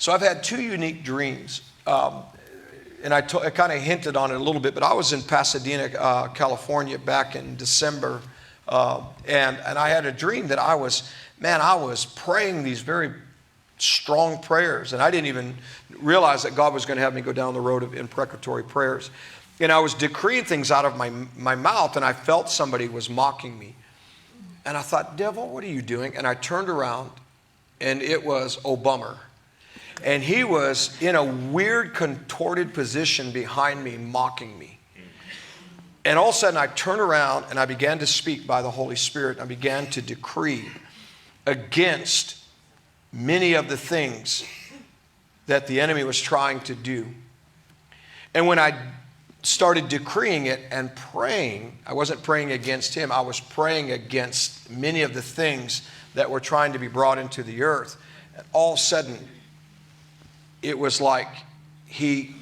So I've had two unique dreams. And I kind of hinted on it a little bit, but I was in Pasadena, California back in December. And I had a dream that I was praying these very strong prayers. And I didn't even realize that God was going to have me go down the road of imprecatory prayers. And I was decreeing things out of my mouth, and I felt somebody was mocking me. And I thought, devil, what are you doing? And I turned around, and it was Obama. And he was in a weird, contorted position behind me, mocking me. And all of a sudden, I turned around, and I began to speak by the Holy Spirit. I began to decree against many of the things that the enemy was trying to do. And when I started decreeing it and praying, I wasn't praying against him. I was praying against many of the things that were trying to be brought into the earth. And all of a sudden, it was like he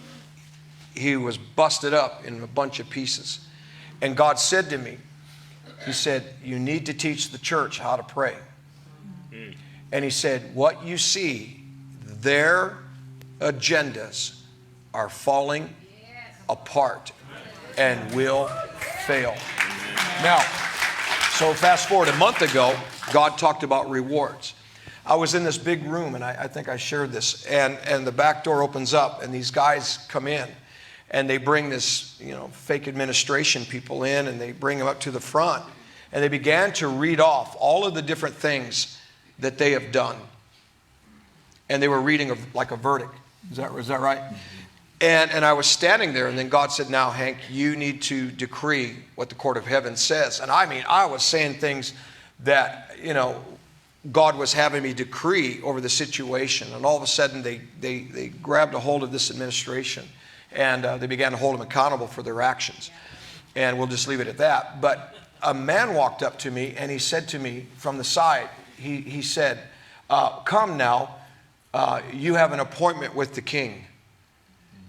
was busted up in a bunch of pieces. And God said to me, he said, you need to teach the church how to pray. And he said, what you see, their agendas are falling apart and will fail. Now, so fast forward a month ago, God talked about rewards. I was in this big room, and I think I shared this, and the back door opens up, and these guys come in, and they bring this, fake administration people in, and they bring them up to the front, and they began to read off all of the different things that they have done. And they were reading like a verdict. Is that right? Mm-hmm. And I was standing there, and then God said, now, Hank, you need to decree what the court of heaven says. And I was saying things that, God was having me decree over the situation. And all of a sudden, they grabbed a hold of this administration, and they began to hold them accountable for their actions. And we'll just leave it at that. But a man walked up to me, and he said to me from the side, he said, come now, you have an appointment with the king.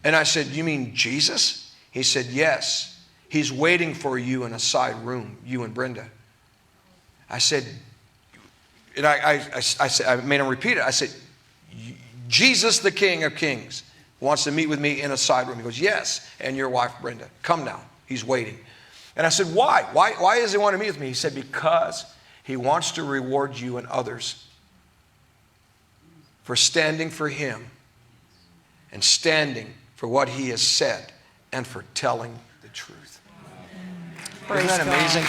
And I said, you mean Jesus? He said, yes. He's waiting for you in a side room, you and Brenda. I said, and I made him repeat it. I said, Jesus, the King of Kings, wants to meet with me in a side room. He goes, yes, and your wife, Brenda. Come now. He's waiting. And I said, why? Why does he want to meet with me? He said, because he wants to reward you and others for standing for him and standing for what he has said and for telling the truth. Isn't that amazing?